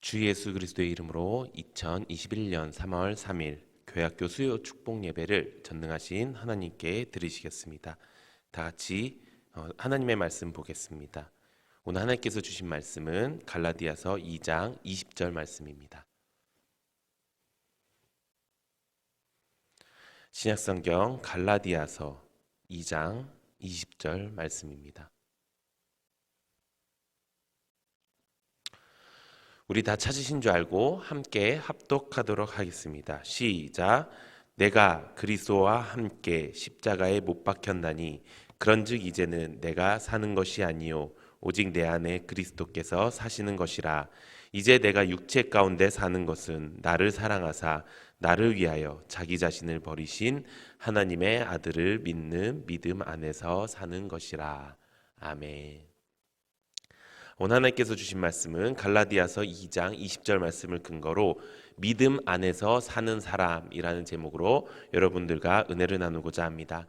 주 예수 그리스도의 이름으로 2021년 3월 3일 교회학교 수요 축복 예배를 전능하신 하나님께 드리시겠습니다. 다 같이 하나님의 말씀 보겠습니다. 오늘 하나님께서 주신 말씀은 갈라디아서 2장 20절 말씀입니다. 신약성경 갈라디아서 2장 20절 말씀입니다. 우리 다 찾으신 줄 알고 함께 합독하도록 하겠습니다. 시작. 내가 그리스도와 함께 십자가에 못 박혔나니 그런즉 이제는 내가 사는 것이 아니요 오직 내 안에 그리스도께서 사시는 것이라. 이제 내가 육체 가운데 사는 것은 나를 사랑하사 나를 위하여 자기 자신을 버리신 하나님의 아들을 믿는 믿음 안에서 사는 것이라. 아멘. 오늘 하나님께서 주신 말씀은 갈라디아서 2장 20절 말씀을 근거로 믿음 안에서 사는 사람이라는 제목으로 여러분들과 은혜를 나누고자 합니다.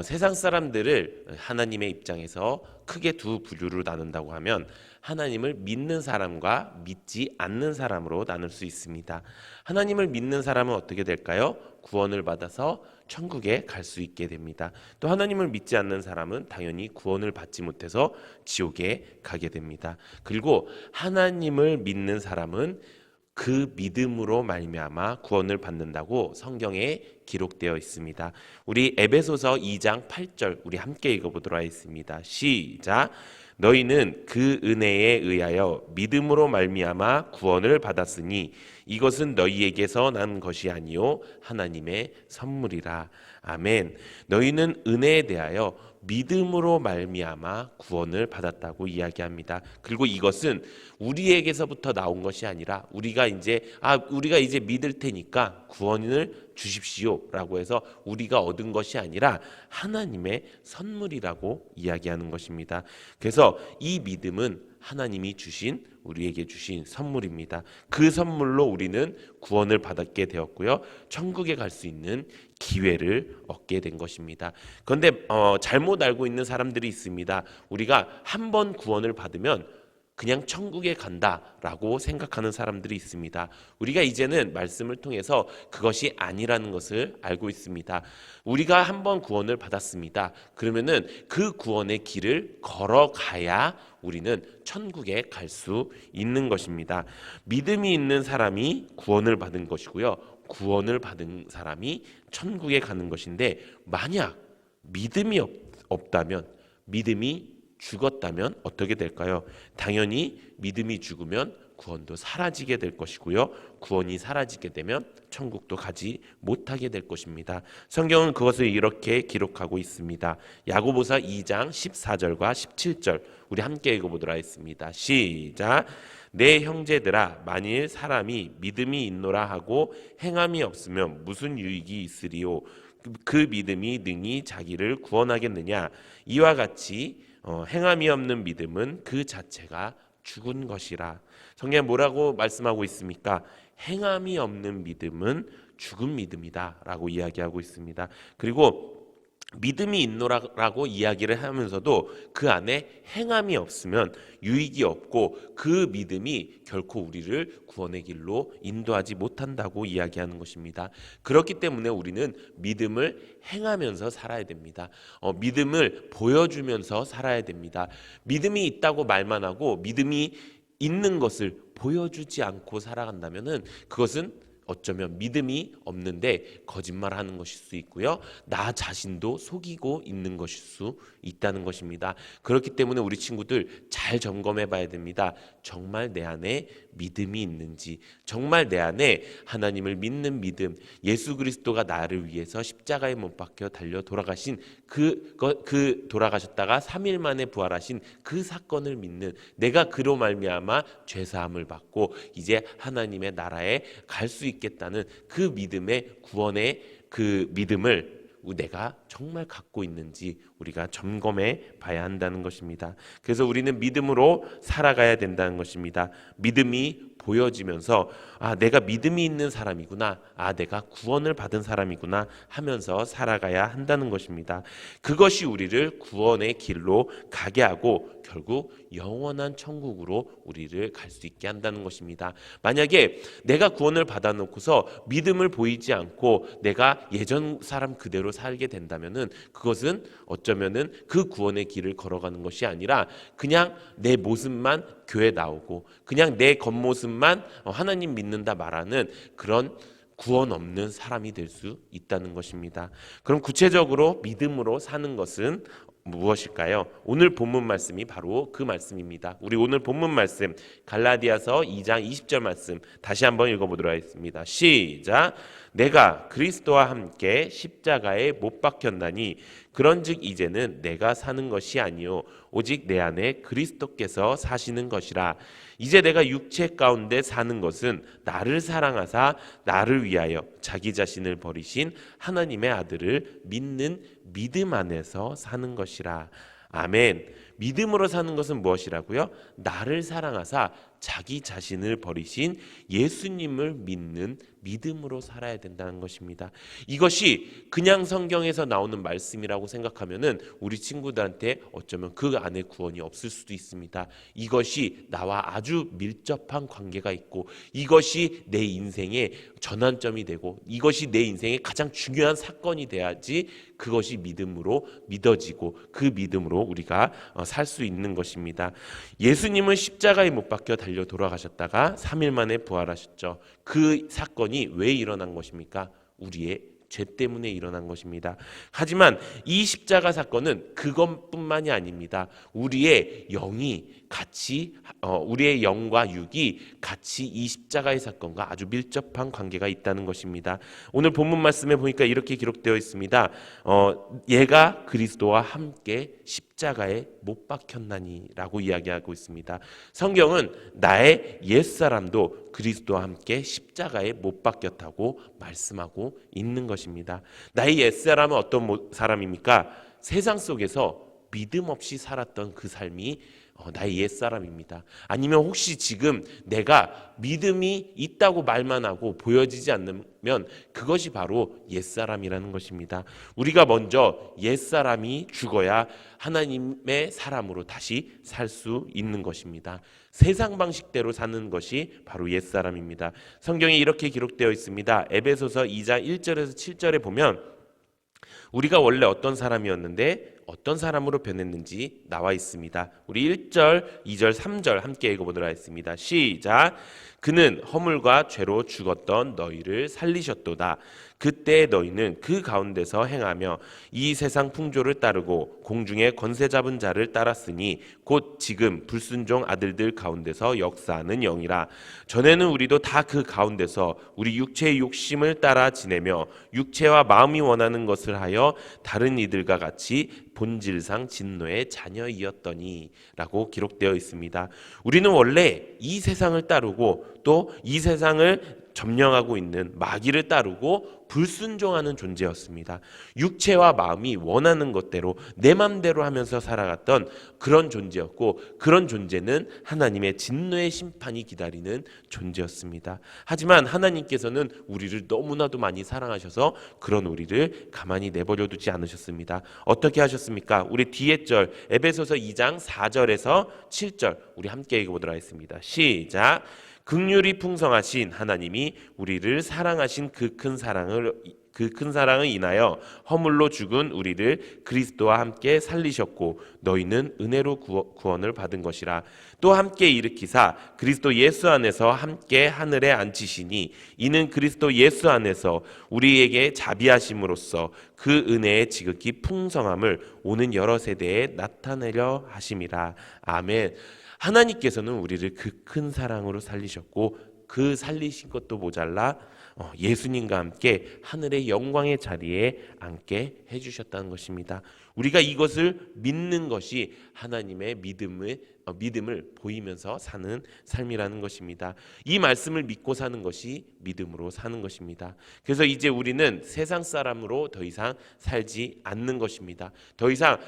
세상 사람들을 하나님의 입장에서 크게 두 부류로 나눈다고 하면 하나님을 믿는 사람과 믿지 않는 사람으로 나눌 수 있습니다. 하나님을 믿는 사람은 어떻게 될까요? 구원을 받아서 천국에 갈 수 있게 됩니다. 또 하나님을 믿지 않는 사람은 당연히 구원을 받지 못해서 지옥에 가게 됩니다. 그리고 하나님을 믿는 사람은 그 믿음으로 말미암아 구원을 받는다고 성경에 기록되어 있습니다. 우리 에베소서 2장 8절 우리 함께 읽어보도록 하겠습니다. 시작. 너희는 그 은혜에 의하여 믿음으로 말미암아 구원을 받았으니 이것은 너희에게서 난 것이 아니요 하나님의 선물이라. 아멘. 너희는 은혜에 대하여 믿음으로 말미암아 구원을 받았다고 이야기합니다. 그리고 이것은 우리에게서부터 나온 것이 아니라 우리가 이제 믿을 테니까 구원을 주십시오라고 해서 우리가 얻은 것이 아니라 하나님의 선물이라고 이야기하는 것입니다. 그래서 이 믿음은 하나님이 주신 우리에게 주신 선물입니다. 그 선물로 우리는 구원을 받게 되었고요. 천국에 갈 수 있는 기회를 얻게 된 것입니다. 그런데 잘못 알고 있는 사람들이 있습니다. 우리가 한 번 구원을 받으면 그냥 천국에 간다라고 생각하는 사람들이 있습니다. 우리가 이제는 말씀을 통해서 그것이 아니라는 것을 알고 있습니다. 우리가 한번 구원을 받았습니다. 그러면은 그 구원의 길을 걸어가야 우리는 천국에 갈 수 있는 것입니다. 믿음이 있는 사람이 구원을 받은 것이고요. 구원을 받은 사람이 천국에 가는 것인데 만약 믿음이 없다면 믿음이 죽었다면 어떻게 될까요? 당연히 믿음이 죽으면 구원도 사라지게 될 것이고요. 구원이 사라지게 되면 천국도 가지 못하게 될 것입니다. 성경은 그것을 이렇게 기록하고 있습니다. 야고보서 2장 14절과 17절 우리 함께 읽어보도록 하겠습니다. 시작. 내 형제들아 만일 사람이 믿음이 있노라 하고 행함이 없으면 무슨 유익이 있으리요? 그 믿음이 능히 자기를 구원하겠느냐? 이와 같이 행함이 없는 믿음은 그 자체가 죽은 것이라. 성경에 뭐라고 말씀하고 있습니까? 행함이 없는 믿음은 죽은 믿음이다 라고 이야기하고 있습니다. 그리고 믿음이 있노라고 이야기를 하면서도 그 안에 행함이 없으면 유익이 없고 그 믿음이 결코 우리를 구원의 길로 인도하지 못한다고 이야기하는 것입니다. 그렇기 때문에 우리는 믿음을 행하면서 살아야 됩니다. 믿음을 보여주면서 살아야 됩니다. 믿음이 있다고 말만 하고 믿음이 있는 것을 보여주지 않고 살아간다면은 그것은 어쩌면 믿음이 없는데 거짓말하는 것일 수 있고요. 나 자신도 속이고 있는 것일 수 있다는 것입니다. 그렇기 때문에 우리 친구들 잘 점검해 봐야 됩니다. 정말 내 안에 믿음이 있는지, 정말 내 안에 하나님을 믿는 믿음, 예수 그리스도가 나를 위해서 십자가에 못 박혀 달려 돌아가신 그 돌아가셨다가 3일 만에 부활하신 그 사건을 믿는, 내가 그로 말미암아 죄 사함을 받고 이제 하나님의 나라에 갈 수 있겠다는 그 믿음의 구원의 그 믿음을 내가 정말 갖고 있는지 우리가 점검해 봐야 한다는 것입니다. 그래서 우리는 믿음으로 살아가야 된다는 것입니다. 믿음이 보여지면서 내가 믿음이 있는 사람이구나, 내가 구원을 받은 사람이구나 하면서 살아가야 한다는 것입니다. 그것이 우리를 구원의 길로 가게 하고 결국 영원한 천국으로 우리를 갈 수 있게 한다는 것입니다. 만약에 내가 구원을 받아놓고서 믿음을 보이지 않고 내가 예전 사람 그대로 살게 된다면은 그것은 어쩌면은 그 구원의 길을 걸어가는 것이 아니라 그냥 내 모습만 교회 나오고 그냥 내 겉모습만 하나님 믿는다 말하는 그런 구원 없는 사람이 될 수 있다는 것입니다. 그럼 구체적으로 믿음으로 사는 것은 무엇일까요? 오늘 본문 말씀이 바로 그 말씀입니다. 우리 오늘 본문 말씀 갈라디아서 2장 20절 말씀 다시 한번 읽어보도록 하겠습니다. 시작. 내가 그리스도와 함께 십자가에 못 박혔나니 그런즉 이제는 내가 사는 것이 아니요 오직 내 안에 그리스도께서 사시는 것이라. 이제 내가 육체 가운데 사는 것은 나를 사랑하사 나를 위하여 자기 자신을 버리신 하나님의 아들을 믿는 믿음 안에서 사는 것이라. 아멘. 믿음으로 사는 것은 무엇이라고요? 나를 사랑하사 자기 자신을 버리신 예수님을 믿는 믿음으로 살아야 된다는 것입니다. 이것이 그냥 성경에서 나오는 말씀이라고 생각하면은 우리 친구들한테 어쩌면 그 안에 구원이 없을 수도 있습니다. 이것이 나와 아주 밀접한 관계가 있고 이것이 내 인생의 전환점이 되고 이것이 내 인생의 가장 중요한 사건이 돼야지 그것이 믿음으로 믿어지고 그 믿음으로 우리가 살 수 있는 것입니다. 예수님은 십자가에 못 박혀 달려 돌아가셨다가 3일 만에 부활하셨죠. 그 사건이 왜 일어난 것입니까? 우리의 죄 때문에 일어난 것입니다. 하지만 이 십자가 사건은 그것뿐만이 아닙니다. 우리의 영이 같이 우리의 영과 육이 같이 이 십자가의 사건과 아주 밀접한 관계가 있다는 것입니다. 오늘 본문 말씀에 보니까 이렇게 기록되어 있습니다. 얘가 그리스도와 함께 십자가에 못 박혔나니라고 이야기하고 있습니다. 성경은 나의 옛사람도 그리스도와 함께 십자가에 못 박혔다고 말씀하고 있는 것입니다. 나의 옛사람은 어떤 사람입니까? 세상 속에서 믿음 없이 살았던 그 삶이 나의 옛사람입니다. 아니면 혹시 지금 내가 믿음이 있다고 말만 하고 보여지지 않으면 그것이 바로 옛사람이라는 것입니다. 우리가 먼저 옛사람이 죽어야 하나님의 사람으로 다시 살 수 있는 것입니다. 세상 방식대로 사는 것이 바로 옛사람입니다. 성경에 이렇게 기록되어 있습니다. 에베소서 2장 1절에서 7절에 보면 우리가 원래 어떤 사람이었는데 어떤 사람으로 변했는지 나와 있습니다. 우리 1절, 2절, 3절 함께 읽어보도록 하겠습니다. 시작. 그는 허물과 죄로 죽었던 너희를 살리셨도다. 그때 너희는 그 가운데서 행하며 이 세상 풍조를 따르고 공중에 권세 잡은 자를 따랐으니 곧 지금 불순종 아들들 가운데서 역사하는 영이라. 전에는 우리도 다 그 가운데서 우리 육체의 욕심을 따라 지내며 육체와 마음이 원하는 것을 하여 다른 이들과 같이 본질상 진노의 자녀이었더니 라고 기록되어 있습니다. 우리는 원래 이 세상을 따르고 또 이 세상을 점령하고 있는 마귀를 따르고 불순종하는 존재였습니다. 육체와 마음이 원하는 것대로 내 맘대로 하면서 살아갔던 그런 존재였고 그런 존재는 하나님의 진노의 심판이 기다리는 존재였습니다. 하지만 하나님께서는 우리를 너무나도 많이 사랑하셔서 그런 우리를 가만히 내버려 두지 않으셨습니다. 어떻게 하셨습니까? 우리 뒤에 절 에베소서 2장 4절에서 7절 우리 함께 읽어보도록 하겠습니다. 시작. 긍휼이 풍성하신 하나님이 우리를 사랑하신 그 큰 사랑을 인하여 허물로 죽은 우리를 그리스도와 함께 살리셨고 너희는 은혜로 구원을 받은 것이라. 또 함께 일으키사 그리스도 예수 안에서 함께 하늘에 앉히시니 이는 그리스도 예수 안에서 우리에게 자비하심으로써 그 은혜의 지극히 풍성함을 오는 여러 세대에 나타내려 하심이라. 아멘. 하나님께서는 우리를 그 큰 사랑으로 살리셨고 그 살리신 것도 모자라 예수님과 함께 하늘의 영광의 자리에 앉게 해주셨다는 것입니다. 우리가 이것을 믿는 것이 하나님의 믿음의 믿음을 보이면서 사는 삶이라는 것입니다. 이 말씀을 믿고 사는 것이 믿음으로 사는 것입니다. 그래서 이제 우리는 세상 사람으로 더 이상 살지 않는 것입니다. 더 이상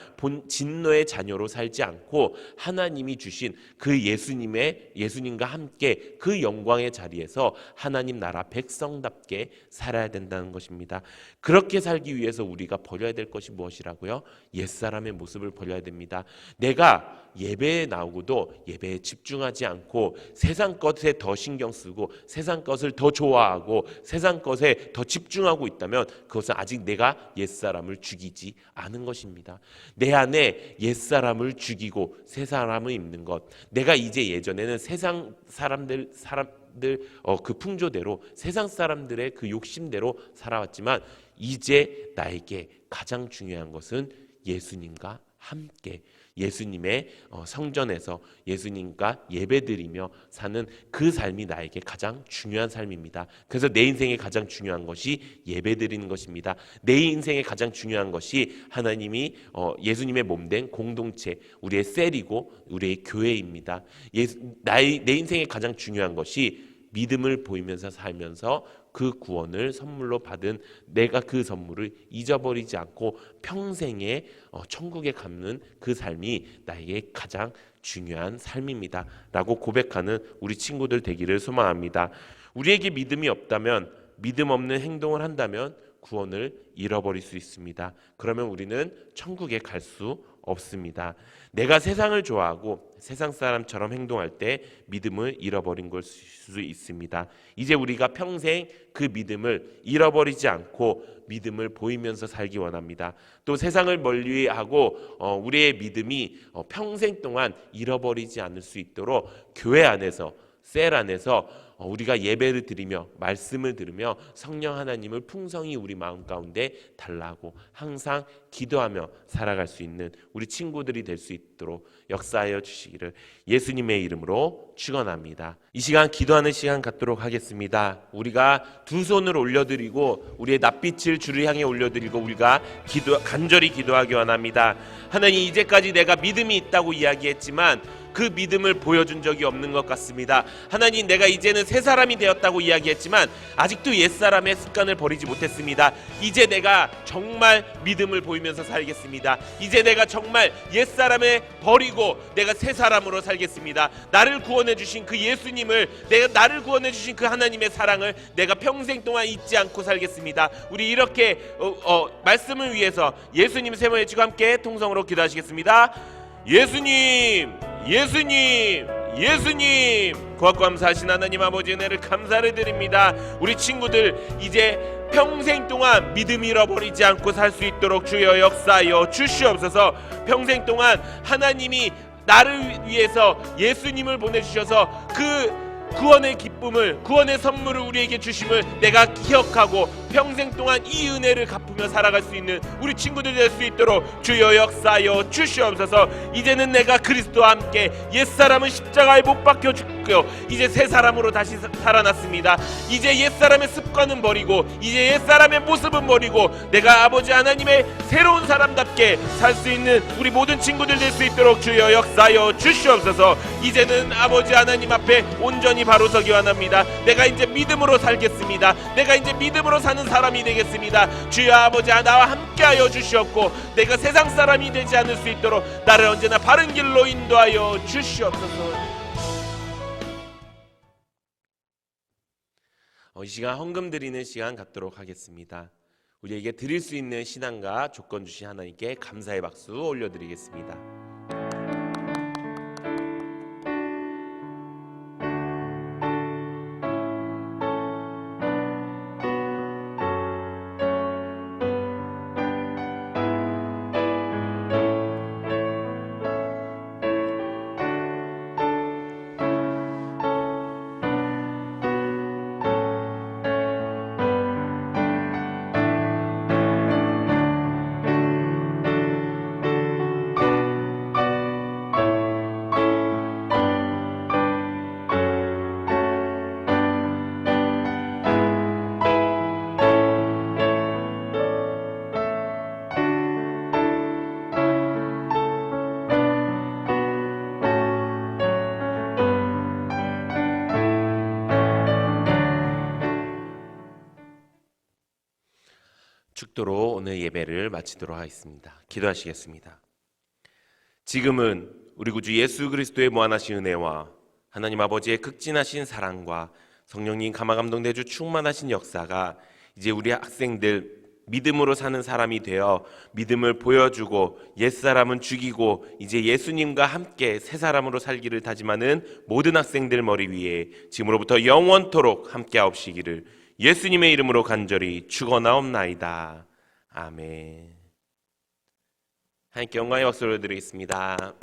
진노의 자녀로 살지 않고 하나님이 주신 그 예수님과 함께 그 영광의 자리에서 하나님 나라 백성답게 살아야 된다는 것입니다. 그렇게 살기 위해서 우리가 버려야 될 것이 무엇이라고요? 옛사람의 모습을 버려야 됩니다. 내가 예배에 나오고도 예배에 집중하지 않고 세상 것에 더 신경 쓰고 세상 것을 더 좋아하고 세상 것에 더 집중하고 있다면 그것은 아직 내가 옛사람을 죽이지 않은 것입니다. 내 안에 옛사람을 죽이고 새 사람을 입는 것, 내가 이제 예전에는 세상 사람들 그 풍조대로 세상 사람들의 그 욕심대로 살아왔지만 이제 나에게 가장 중요한 것은 예수님과 함께 예수님의 성전에서 예수님과 예배드리며 사는 그 삶이 나에게 가장 중요한 삶입니다. 그래서 내 인생에 가장 중요한 것이 예배드리는 것입니다. 내 인생에 가장 중요한 것이 하나님이 예수님의 몸된 공동체, 우리의 셀이고 우리의 교회입니다. 내 인생에 가장 중요한 것이 믿음을 보이면서 살면서 그 구원을 선물로 받은 내가 그 선물을 잊어버리지 않고 평생에 천국에 갚는 그 삶이 나에게 가장 중요한 삶입니다 라고 고백하는 우리 친구들 되기를 소망합니다. 우리에게 믿음이 없다면, 믿음 없는 행동을 한다면 구원을 잃어버릴 수 있습니다. 그러면 우리는 천국에 갈 수 없습니다. 내가 세상을 좋아하고 세상 사람처럼 행동할 때 믿음을 잃어버린 걸 수 있습니다. 이제 우리가 평생 그 믿음을 잃어버리지 않고 믿음을 보이면서 살기 원합니다. 또 세상을 멀리하고 우리의 믿음이 평생 동안 잃어버리지 않을 수 있도록 교회 안에서, 셀 안에서 우리가 예배를 드리며 말씀을 들으며 성령 하나님을 풍성히 우리 마음 가운데 달라고 항상 기도하며 살아갈 수 있는 우리 친구들이 될 수 있도록 역사하여 주시기를 예수님의 이름으로 축원합니다. 이 시간 기도하는 시간 갖도록 하겠습니다. 우리가 두 손을 올려드리고 우리의 낯빛을 주를 향해 올려드리고 우리가 간절히 기도하기 원합니다. 하나님, 이제까지 내가 믿음이 있다고 이야기했지만 그 믿음을 보여준 적이 없는 것 같습니다. 하나님, 내가 이제는 새 사람이 되었다고 이야기했지만 아직도 옛사람의 습관을 버리지 못했습니다. 이제 내가 정말 믿음을 보이면서 살겠습니다. 이제 내가 정말 옛사람을 버리고 내가 새 사람으로 살겠습니다. 나를 구원해 주신 그 예수님을, 나를 구원해 주신 그 하나님의 사랑을 내가 평생 동안 잊지 않고 살겠습니다. 우리 이렇게 말씀을 위해서 예수님 세 번 외치고 함께 통성으로 기도하시겠습니다. 예수님, 예수님, 예수님, 고맙고 감사하신 하나님 아버지 은혜를 감사를 드립니다. 우리 친구들 이제 평생 동안 믿음 잃어버리지 않고 살 수 있도록 주여 역사하여 주시옵소서. 평생 동안 하나님이 나를 위해서 예수님을 보내주셔서 그 구원의 기쁨을, 구원의 선물을 우리에게 주심을 내가 기억하고 평생 동안 이 은혜를 갚으며 살아갈 수 있는 우리 친구들 될 수 있도록 주여 역사하여 주시옵소서. 이제는 내가 그리스도와 함께 옛사람은 십자가에 못 박혀 죽고요, 이제 새 사람으로 다시 살아났습니다. 이제 옛사람의 습관은 버리고 이제 옛사람의 모습은 버리고 내가 아버지 하나님의 새로운 사람답게 살 수 있는 우리 모든 친구들 될 수 있도록 주여 역사하여 주시옵소서. 이제는 아버지 하나님 앞에 온전히 바로 서기 원합니다. 내가 이제 믿음으로 살겠습니다. 내가 이제 믿음으로 사는 사람이 되겠습니다. 주여 아버지, 나와 함께하여 주시옵고 내가 세상 사람이 되지 않을 수 있도록 나를 언제나 바른 길로 인도하여 주시옵소서. 이 시간 헌금 드리는 시간 갖도록 하겠습니다. 우리에게 드릴 수 있는 신앙과 조건 주신 하나님께 감사의 박수 올려드리겠습니다. 기도로 오늘 예배를 마치도록 하겠습니다. 기도하시겠습니다. 지금은 우리 구주 예수 그리스도의 무한하신 은혜와 하나님 아버지의 극진하신 사랑과 성령님 감화감동대주 충만하신 역사가 이제 우리 학생들 믿음으로 사는 사람이 되어 믿음을 보여주고 옛사람은 죽이고 이제 예수님과 함께 새 사람으로 살기를 다짐하는 모든 학생들 머리 위에 지금으로부터 영원토록 함께하옵시기를 예수님의 이름으로 간절히 축원하옵나이다. 아멘. 하나님께 영광의 박수를 드리겠습니다.